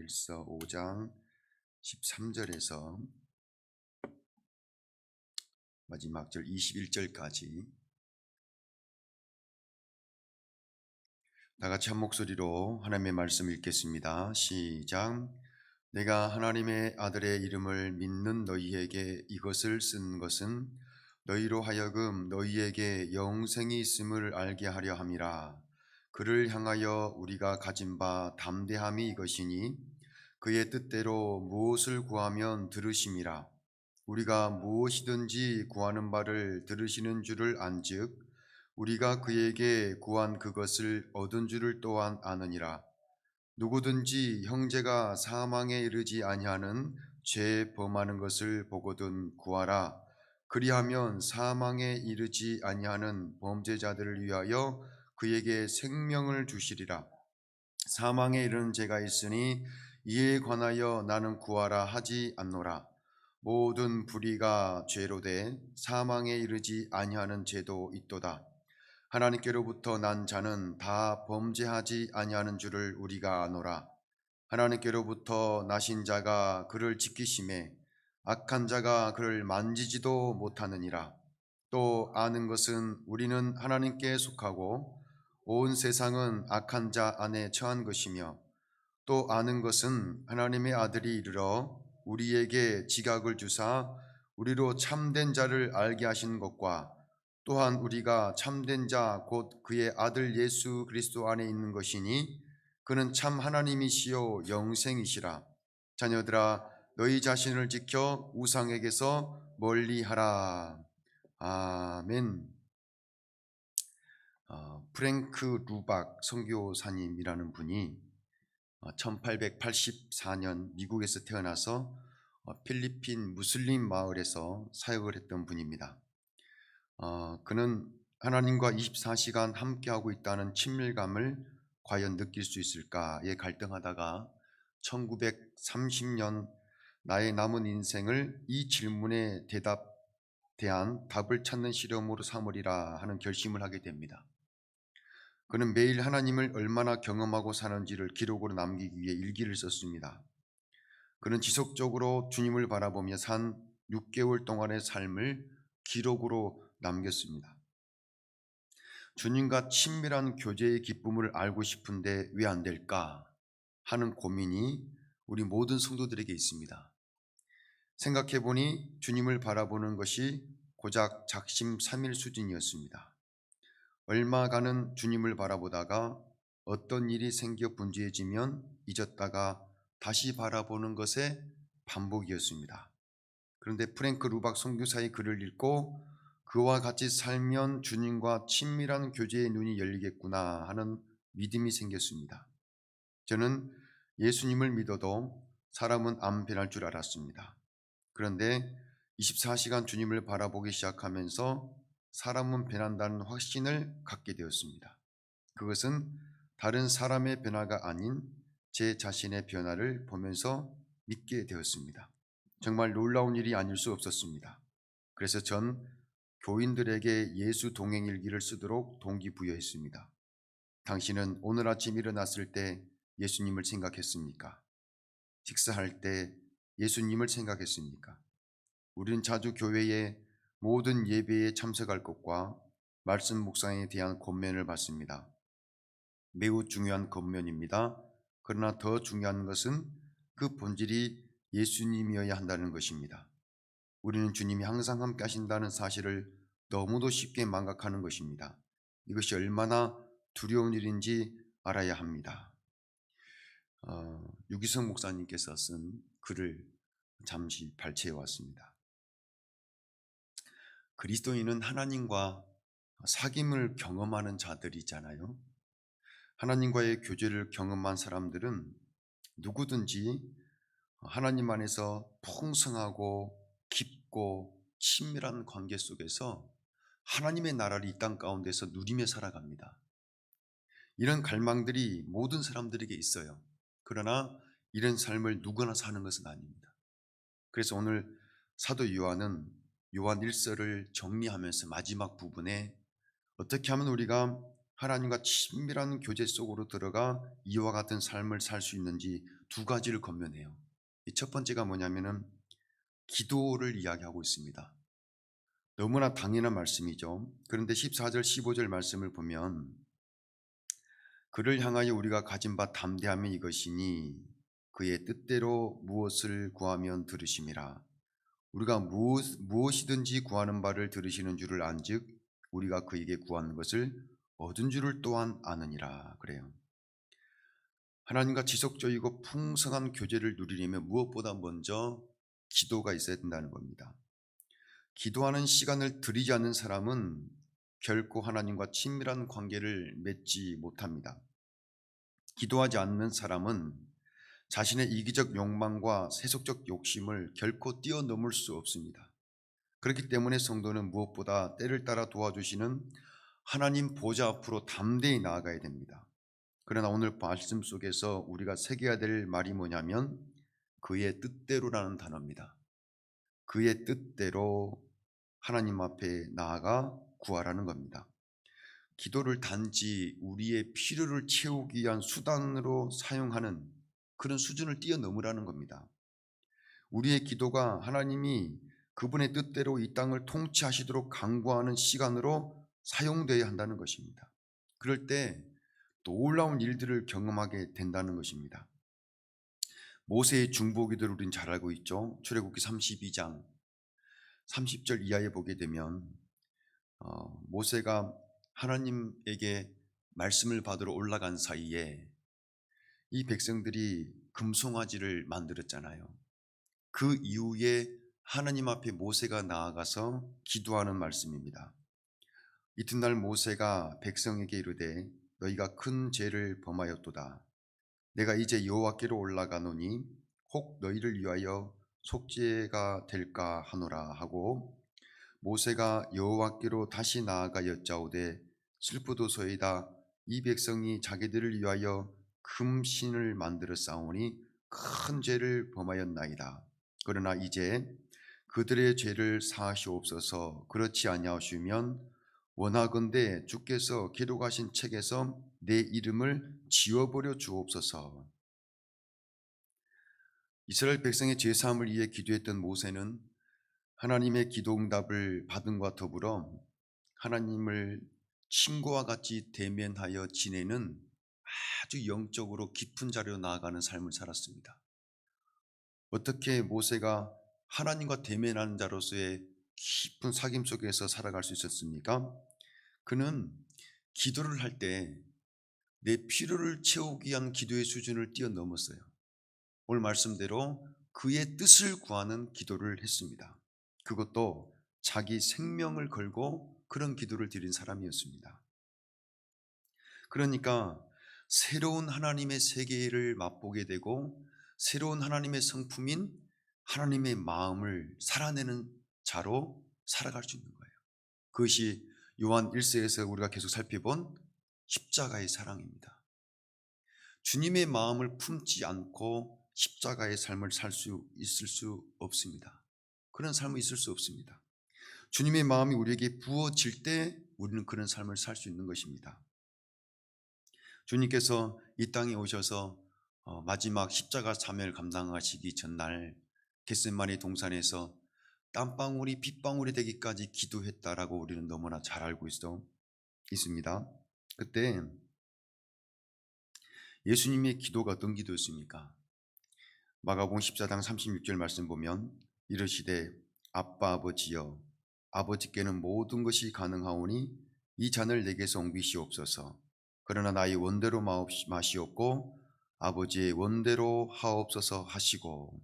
요한일서 5장 13절에서 마지막 절 21절까지 다 같이 한 목소리로 하나님의 말씀 읽겠습니다. 시작. 내가 하나님의 아들의 이름을 믿는 너희에게 이것을 쓴 것은 너희로 하여금 너희에게 영생이 있음을 알게 하려 함이라. 그를 향하여 우리가 가진 바 담대함이 이것이니 그의 뜻대로 무엇을 구하면 들으심이라. 우리가 무엇이든지 구하는 바를 들으시는 줄을 안즉 우리가 그에게 구한 그것을 얻은 줄을 또한 아느니라. 누구든지 형제가 사망에 이르지 아니하는 죄 범하는 것을 보거든 구하라. 그리하면 사망에 이르지 아니하는 범죄자들을 위하여 그에게 생명을 주시리라. 사망에 이르는 죄가 있으니 이에 관하여 나는 구하라 하지 않노라. 모든 불의가 죄로 돼 사망에 이르지 아니하는 죄도 있도다. 하나님께로부터 난 자는 다 범죄하지 아니하는 줄을 우리가 아노라. 하나님께로부터 나신 자가 그를 지키심에 악한 자가 그를 만지지도 못하느니라. 또 아는 것은 우리는 하나님께 속하고 온 세상은 악한 자 안에 처한 것이며 또 아는 것은 하나님의 아들이 이르러 우리에게 지각을 주사 우리로 참된 자를 알게 하신 것과 또한 우리가 참된 자 곧 그의 아들 예수 그리스도 안에 있는 것이니 그는 참 하나님이시요 영생이시라. 자녀들아 너희 자신을 지켜 우상에게서 멀리하라. 아멘. 프랭크 루박 선교사님이라는 분이 1884년 미국에서 태어나서 필리핀 무슬림 마을에서 사역을 했던 분입니다. 그는 하나님과 24시간 함께하고 있다는 친밀감을 과연 느낄 수 있을까에 갈등하다가 1930년 나의 남은 인생을 이 질문에 대한 답을 찾는 실험으로 삼으리라 하는 결심을 하게 됩니다. 그는 매일 하나님을 얼마나 경험하고 사는지를 기록으로 남기기 위해 일기를 썼습니다. 그는 지속적으로 주님을 바라보며 산 6개월 동안의 삶을 기록으로 남겼습니다. 주님과 친밀한 교제의 기쁨을 알고 싶은데 왜 안 될까 하는 고민이 우리 모든 성도들에게 있습니다. 생각해보니 주님을 바라보는 것이 고작 작심삼일 수준이었습니다. 얼마간은 주님을 바라보다가 어떤 일이 생겨 분주해지면 잊었다가 다시 바라보는 것의 반복이었습니다. 그런데 프랭크 루박 선교사의 글을 읽고 그와 같이 살면 주님과 친밀한 교제의 눈이 열리겠구나 하는 믿음이 생겼습니다. 저는 예수님을 믿어도 사람은 안 변할 줄 알았습니다. 그런데 24시간 주님을 바라보기 시작하면서 사람은 변한다는 확신을 갖게 되었습니다. 그것은 다른 사람의 변화가 아닌 제 자신의 변화를 보면서 믿게 되었습니다. 정말 놀라운 일이 아닐 수 없었습니다. 그래서 전 교인들에게 예수 동행일기를 쓰도록 동기부여했습니다. 당신은 오늘 아침 일어났을 때 예수님을 생각했습니까? 식사할 때 예수님을 생각했습니까? 우리는 자주 교회의 모든 예배에 참석할 것과 말씀 묵상에 대한 권면을 받습니다. 매우 중요한 권면입니다. 그러나 더 중요한 것은 그 본질이 예수님이어야 한다는 것입니다. 우리는 주님이 항상 함께 하신다는 사실을 너무도 쉽게 망각하는 것입니다. 이것이 얼마나 두려운 일인지 알아야 합니다. 유기성 목사님께서 쓴 글을 잠시 발췌해 왔습니다. 그리스도인은 하나님과 사귐을 경험하는 자들이잖아요. 하나님과의 교제를 경험한 사람들은 누구든지 하나님 안에서 풍성하고 깊고 친밀한 관계 속에서 하나님의 나라를 이 땅 가운데서 누리며 살아갑니다. 이런 갈망들이 모든 사람들에게 있어요. 그러나 이런 삶을 누구나 사는 것은 아닙니다. 그래서 오늘 사도 요한은 요한 1서를 정리하면서 마지막 부분에 어떻게 하면 우리가 하나님과 친밀한 교제 속으로 들어가 이와 같은 삶을 살 수 있는지 두 가지를 건면해요. 이 첫 번째가 뭐냐면은 기도를 이야기하고 있습니다. 너무나 당연한 말씀이죠. 그런데 14절 15절 말씀을 보면 그를 향하여 우리가 가진 바 담대함이 이것이니 그의 뜻대로 무엇을 구하면 들으심이라. 우리가 무엇이든지 구하는 바를 들으시는 줄을 안즉 우리가 그에게 구하는 것을 얻은 줄을 또한 아느니라. 그래요. 하나님과 지속적이고 풍성한 교제를 누리려면 무엇보다 먼저 기도가 있어야 된다는 겁니다. 기도하는 시간을 들이지 않는 사람은 결코 하나님과 친밀한 관계를 맺지 못합니다. 기도하지 않는 사람은 자신의 이기적 욕망과 세속적 욕심을 결코 뛰어넘을 수 없습니다. 그렇기 때문에 성도는 무엇보다 때를 따라 도와주시는 하나님 보좌 앞으로 담대히 나아가야 됩니다. 그러나 오늘 말씀 속에서 우리가 새겨야 될 말이 뭐냐면 그의 뜻대로라는 단어입니다. 그의 뜻대로 하나님 앞에 나아가 구하라는 겁니다. 기도를 단지 우리의 필요를 채우기 위한 수단으로 사용하는 그런 수준을 뛰어넘으라는 겁니다. 우리의 기도가 하나님이 그분의 뜻대로 이 땅을 통치하시도록 간구하는 시간으로 사용되어야 한다는 것입니다. 그럴 때 놀라운 일들을 경험하게 된다는 것입니다. 모세의 중보기도를 우리는 잘 알고 있죠. 출애굽기 32장 30절 이하에 보게 되면 모세가 하나님에게 말씀을 받으러 올라간 사이에 이 백성들이 금송아지를 만들었잖아요. 그 이후에 하나님 앞에 모세가 나아가서 기도하는 말씀입니다. 이튿날 모세가 백성에게 이르되 너희가 큰 죄를 범하였도다. 내가 이제 여호와께로 올라가노니 혹 너희를 위하여 속죄가 될까 하노라 하고 모세가 여호와께로 다시 나아가 여짜오되 슬프도소이다. 이 백성이 자기들을 위하여 금신을 만들어 싸우니 큰 죄를 범하였나이다. 그러나 이제 그들의 죄를 사하시옵소서. 그렇지 아니하시면 원하건대 주께서 기록하신 책에서 내 이름을 지워버려 주옵소서. 이스라엘 백성의 죄사함을 위해 기도했던 모세는 하나님의 기도응답을 받음과 더불어 하나님을 친구와 같이 대면하여 지내는 아주 영적으로 깊은 자리로 나아가는 삶을 살았습니다. 어떻게 모세가 하나님과 대면하는 자로서의 깊은 사귐 속에서 살아갈 수 있었습니까? 그는 기도를 할 때 내 필요를 채우기 위한 기도의 수준을 뛰어넘었어요. 오늘 말씀대로 그의 뜻을 구하는 기도를 했습니다. 그것도 자기 생명을 걸고 그런 기도를 드린 사람이었습니다. 그러니까 새로운 하나님의 세계를 맛보게 되고 새로운 하나님의 성품인 하나님의 마음을 살아내는 자로 살아갈 수 있는 거예요. 그것이 요한 1서에서 우리가 계속 살펴본 십자가의 사랑입니다. 주님의 마음을 품지 않고 십자가의 삶을 살 수 있을 수 없습니다. 그런 삶은 있을 수 없습니다. 주님의 마음이 우리에게 부어질 때 우리는 그런 삶을 살 수 있는 것입니다. 주님께서 이 땅에 오셔서 마지막 십자가 사명을 감당하시기 전날 겟세마네 동산에서 땀방울이 빗방울이 되기까지 기도했다라고 우리는 너무나 잘 알고 있습니다. 그때 예수님의 기도가 어떤 기도였습니까? 마가복음 14장 36절 말씀 보면 이르시되 아빠 아버지여 아버지께는 모든 것이 가능하오니 이 잔을 내게서 옮기시옵소서. 그러나 나의 원대로 마시옵고 아버지의 원대로 하옵소서 하시고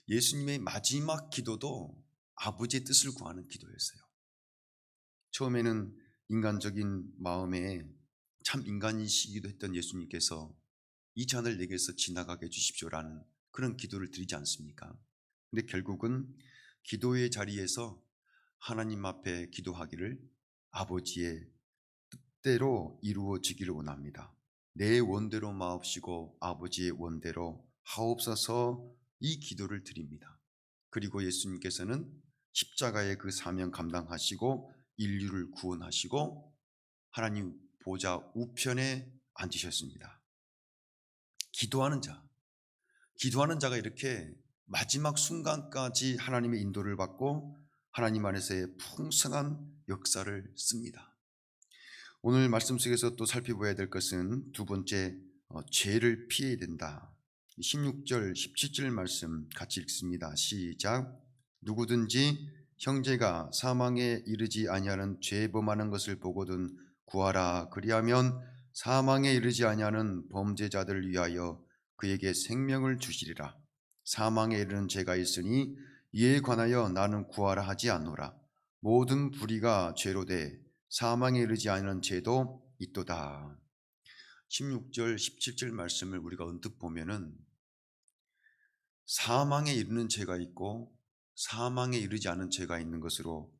예수님의 마지막 기도도 아버지의 뜻을 구하는 기도였어요. 처음에는 인간적인 마음에 참 인간이시기도 했던 예수님께서 이 잔을 내게서 지나가게 해주십시오라는 그런 기도를 드리지 않습니까? 근데 결국은 기도의 자리에서 하나님 앞에 기도하기를 아버지의 뜻대로 이루어지기를 원합니다. 내 원대로 마옵시고 아버지의 원대로 하옵소서 이 기도를 드립니다. 그리고 예수님께서는 십자가의 그 사명 감당하시고 인류를 구원하시고 하나님 보좌 우편에 앉으셨습니다. 기도하는 자, 기도하는 자가 이렇게 마지막 순간까지 하나님의 인도를 받고 하나님 안에서의 풍성한 역사를 씁니다. 오늘 말씀 속에서 또 살펴봐야 될 것은 두 번째, 죄를 피해야 된다. 16절 17절 말씀 같이 읽습니다. 시작. 누구든지 형제가 사망에 이르지 아니하는 죄 범하는 것을 보거든 구하라. 그리하면 사망에 이르지 아니하는 범죄자들을 위하여 그에게 생명을 주시리라. 사망에 이르는 죄가 있으니 이에 관하여 나는 구하라 하지 않노라. 모든 불의가 죄로 돼 사망에 이르지 않은 죄도 있도다. 16절 17절 말씀을 우리가 언뜻 보면은 사망에 이르는 죄가 있고 사망에 이르지 않은 죄가 있는 것으로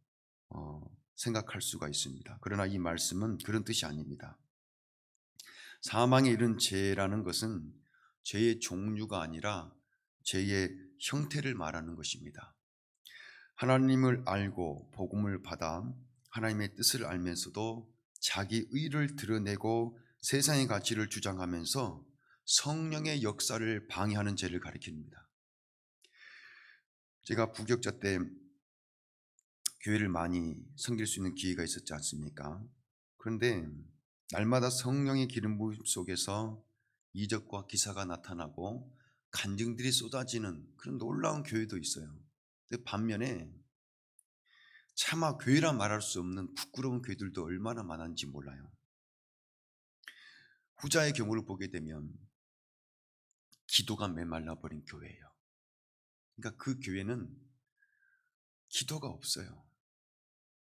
생각할 수가 있습니다. 그러나 이 말씀은 그런 뜻이 아닙니다. 사망에 이른 죄라는 것은 죄의 종류가 아니라 죄의 형태를 말하는 것입니다. 하나님을 알고 복음을 받아 하나님의 뜻을 알면서도 자기 의를 드러내고 세상의 가치를 주장하면서 성령의 역사를 방해하는 죄를 가리킵니다. 제가 부격자 때 교회를 많이 섬길 수 있는 기회가 있었지 않습니까? 그런데 날마다 성령의 기름 부음 속에서 이적과 기사가 나타나고 간증들이 쏟아지는 그런 놀라운 교회도 있어요. 근데 반면에 차마 교회라 말할 수 없는 부끄러운 교회들도 얼마나 많은지 몰라요. 후자의 경우를 보게 되면 기도가 메말라 버린 교회예요. 그러니까 그 교회는 기도가 없어요.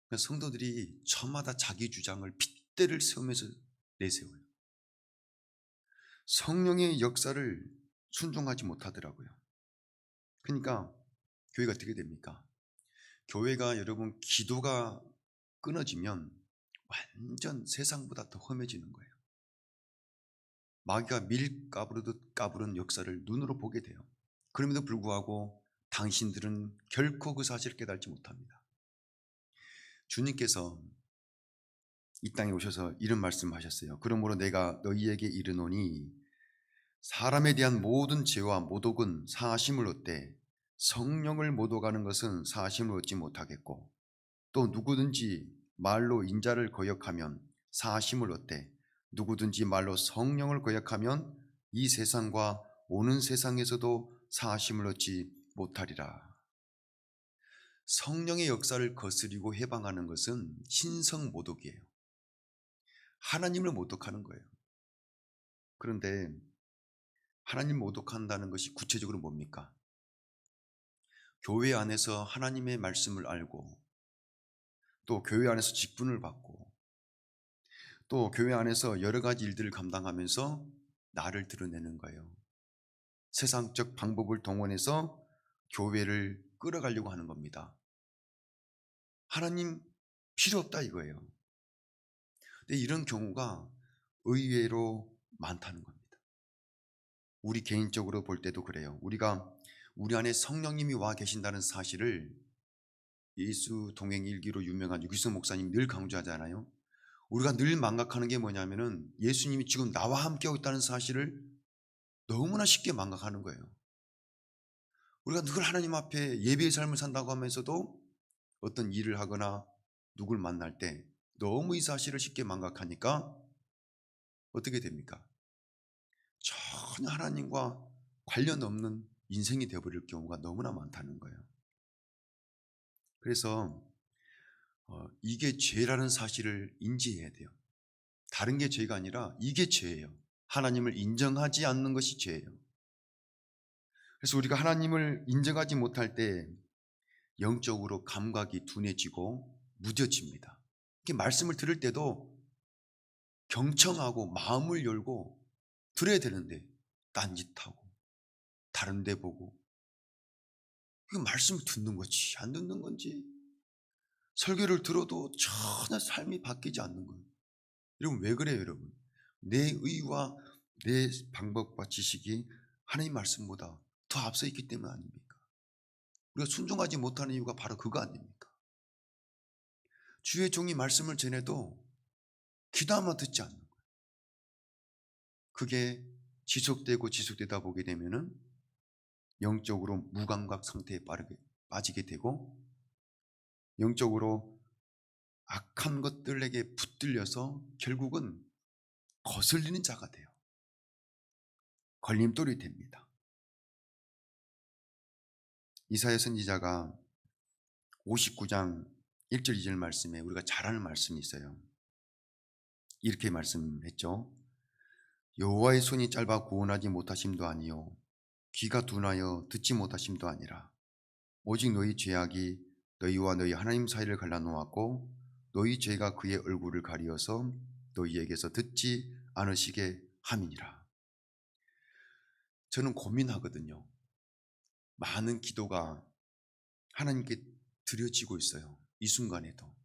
그러니까 성도들이 저마다 자기 주장을 핏대를 세우면서 내세워요. 성령의 역사를 순종하지 못하더라고요. 그러니까 교회가 어떻게 됩니까? 교회가 여러분 기도가 끊어지면 완전 세상보다 더 험해지는 거예요. 마귀가 밀가부르듯 까부른 역사를 눈으로 보게 돼요. 그럼에도 불구하고 당신들은 결코 그 사실을 깨닫지 못합니다. 주님께서 이 땅에 오셔서 이런 말씀하셨어요. 그러므로 내가 너희에게 이르노니 사람에 대한 모든 죄와 모독은 사하심을 얻되 성령을 모독하는 것은 사하심을 얻지 못하겠고 또 누구든지 말로 인자를 거역하면 사하심을 얻되 누구든지 말로 성령을 거역하면 이 세상과 오는 세상에서도 사하심을 얻지 못하리라. 성령의 역사를 거스리고 해방하는 것은 신성 모독이에요. 하나님을 모독하는 거예요. 그런데 하나님 모독한다는 것이 구체적으로 뭡니까? 교회 안에서 하나님의 말씀을 알고 또 교회 안에서 직분을 받고 또 교회 안에서 여러 가지 일들을 감당하면서 나를 드러내는 거예요. 세상적 방법을 동원해서 교회를 끌어가려고 하는 겁니다. 하나님 필요 없다 이거예요. 근데 이런 경우가 의외로 많다는 겁니다. 우리 개인적으로 볼 때도 그래요. 우리가 우리 안에 성령님이 와 계신다는 사실을 예수 동행 일기로 유명한 유기성 목사님이 늘 강조하잖아요. 우리가 늘 망각하는 게 뭐냐면은 예수님이 지금 나와 함께하고 있다는 사실을 너무나 쉽게 망각하는 거예요. 우리가 늘 하나님 앞에 예배의 삶을 산다고 하면서도 어떤 일을 하거나 누굴 만날 때 너무 이 사실을 쉽게 망각하니까 어떻게 됩니까? 전혀 하나님과 관련 없는 인생이 되어버릴 경우가 너무나 많다는 거예요. 그래서 이게 죄라는 사실을 인지해야 돼요. 다른 게 죄가 아니라 이게 죄예요. 하나님을 인정하지 않는 것이 죄예요. 그래서 우리가 하나님을 인정하지 못할 때 영적으로 감각이 둔해지고 무뎌집니다. 이렇게 말씀을 들을 때도 경청하고 마음을 열고 들어야 되는데 딴짓하고 다른 데 보고 그 말씀을 듣는 건지 안 듣는 건지 설교를 들어도 전혀 삶이 바뀌지 않는 거예요. 여러분 왜 그래요 여러분? 내 의와 내 방법과 지식이 하나님 말씀보다 더 앞서 있기 때문 아닙니까? 우리가 순종하지 못하는 이유가 바로 그거 아닙니까? 주의 종이 말씀을 전해도 귀담아 듣지 않는 거예요. 그게 지속되고 지속되다 보게 되면은 영적으로 무감각 상태에 빠지게 되고 영적으로 악한 것들에게 붙들려서 결국은 거슬리는 자가 돼요. 걸림돌이 됩니다. 이사야 선지자가 59장 1절 2절 말씀에 우리가 잘 아는 말씀이 있어요. 이렇게 말씀했죠. 여호와의 손이 짧아 구원하지 못하심도 아니요 귀가 둔하여 듣지 못하심도 아니라 오직 너희 죄악이 너희와 너희 하나님 사이를 갈라놓았고 너희 죄가 그의 얼굴을 가리어서 너희에게서 듣지 않으시게 함이니라. 저는 고민하거든요. 많은 기도가 하나님께 드려지고 있어요. 이 순간에도.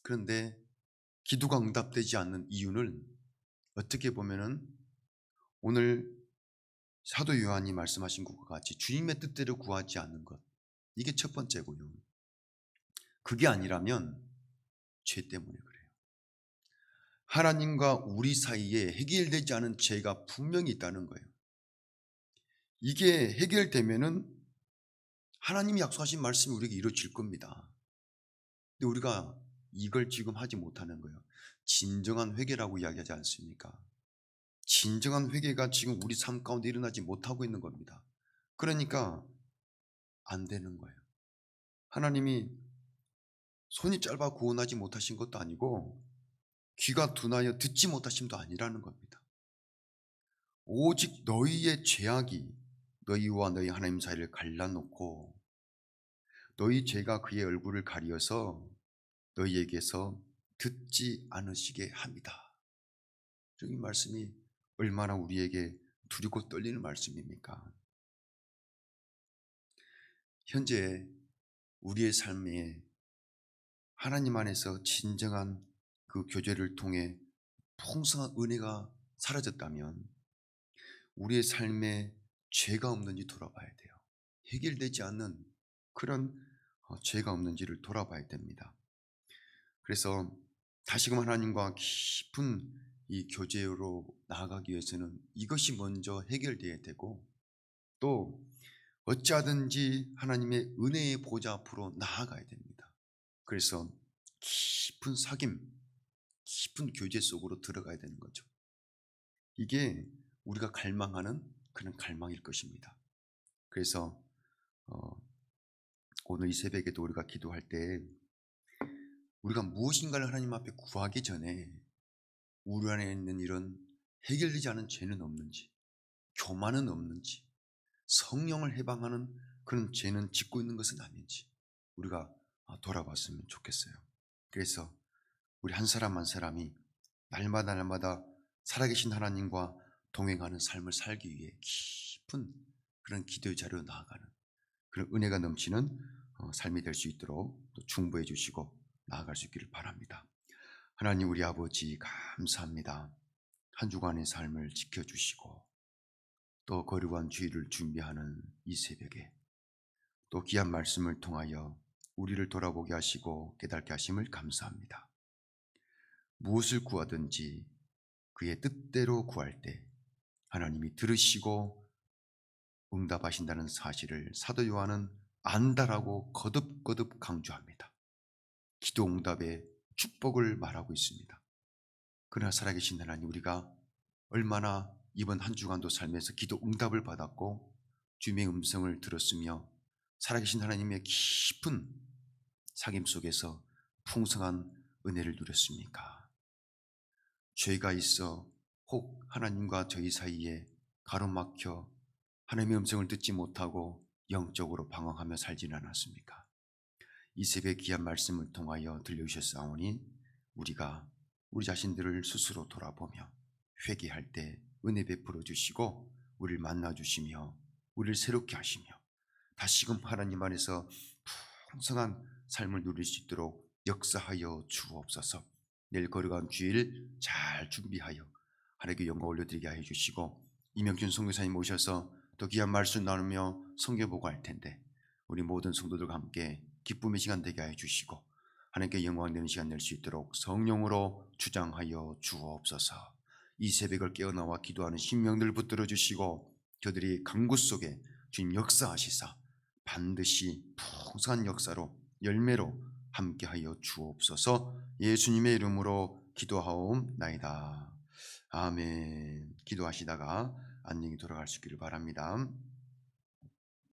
그런데 기도가 응답되지 않는 이유는 어떻게 보면은 오늘 사도 요한이 말씀하신 것과 같이 주님의 뜻대로 구하지 않는 것, 이게 첫 번째고요. 그게 아니라면 죄 때문에 그래요. 하나님과 우리 사이에 해결되지 않은 죄가 분명히 있다는 거예요. 이게 해결되면은 하나님이 약속하신 말씀이 우리에게 이루어질 겁니다. 근데 우리가 이걸 지금 하지 못하는 거예요. 진정한 회개라고 이야기하지 않습니까? 진정한 회개가 지금 우리 삶 가운데 일어나지 못하고 있는 겁니다. 그러니까 안 되는 거예요. 하나님이 손이 짧아 구원하지 못하신 것도 아니고 귀가 둔하여 듣지 못하심도 아니라는 겁니다. 오직 너희의 죄악이 너희와 너희 하나님 사이를 갈라놓고 너희 죄가 그의 얼굴을 가리어서 너희에게서 듣지 않으시게 합니다. 이 말씀이 얼마나 우리에게 두렵고 떨리는 말씀입니까? 현재 우리의 삶에 하나님 안에서 진정한 그 교제를 통해 풍성한 은혜가 사라졌다면 우리의 삶에 죄가 없는지 돌아봐야 돼요. 해결되지 않는 그런 죄가 없는지를 돌아봐야 됩니다. 그래서 다시금 하나님과 깊은 이 교제로 나아가기 위해서는 이것이 먼저 해결되어야 되고 또 어찌하든지 하나님의 은혜의 보좌 앞으로 나아가야 됩니다. 그래서 깊은 사귐, 깊은 교제 속으로 들어가야 되는 거죠. 이게 우리가 갈망하는 그런 갈망일 것입니다. 그래서 오늘 이 새벽에도 우리가 기도할 때 우리가 무엇인가를 하나님 앞에 구하기 전에 우리 안에 있는 이런 해결되지 않은 죄는 없는지, 교만은 없는지, 성령을 해방하는 그런 죄는 짓고 있는 것은 아닌지 우리가 돌아봤으면 좋겠어요. 그래서 우리 한 사람 한 사람이 날마다 살아계신 하나님과 동행하는 삶을 살기 위해 깊은 그런 기도의 자리로 나아가는 그런 은혜가 넘치는 삶이 될 수 있도록 또 중보해 주시고 나아갈 수 있기를 바랍니다. 하나님 우리 아버지 감사합니다. 한 주간의 삶을 지켜주시고 또 거룩한 주일을 준비하는 이 새벽에 또 귀한 말씀을 통하여 우리를 돌아보게 하시고 깨닫게 하심을 감사합니다. 무엇을 구하든지 그의 뜻대로 구할 때 하나님이 들으시고 응답하신다는 사실을 사도 요한은 안다라고 거듭거듭 강조합니다. 기도 응답의 축복을 말하고 있습니다. 그러나 살아계신 하나님, 우리가 얼마나 이번 한 주간도 삶에서 기도 응답을 받았고 주님의 음성을 들었으며 살아계신 하나님의 깊은 사귐 속에서 풍성한 은혜를 누렸습니까? 죄가 있어 혹 하나님과 저희 사이에 가로막혀 하나님의 음성을 듣지 못하고 영적으로 방황하며 살지는 않았습니까? 이 새벽 귀한 말씀을 통하여 들려주셨사오니 우리가 우리 자신들을 스스로 돌아보며 회개할 때 은혜 베풀어 주시고 우리를 만나 주시며 우리를 새롭게 하시며 다시금 하나님 안에서 풍성한 삶을 누릴 수 있도록 역사하여 주옵소서. 내일 거룩한 주일 잘 준비하여 하나님께 영광 올려드리게 하여 주시고 이명준 선교사님 모셔서 또 귀한 말씀 나누며 성경 보고 할 텐데 우리 모든 성도들과 함께 기쁨의 시간 되게 하여 주시고 하나님께 영광 되는 시간 낼 수 있도록 성령으로 주장하여 주옵소서. 이 새벽을 깨어나와 기도하는 신명들 붙들어 주시고 저들이 강구 속에 주님 역사하시사 반드시 풍성한 역사로 열매로 함께하여 주옵소서. 예수님의 이름으로 기도하옵나이다. 아멘. 기도하시다가 안녕히 돌아갈 수 있기를 바랍니다.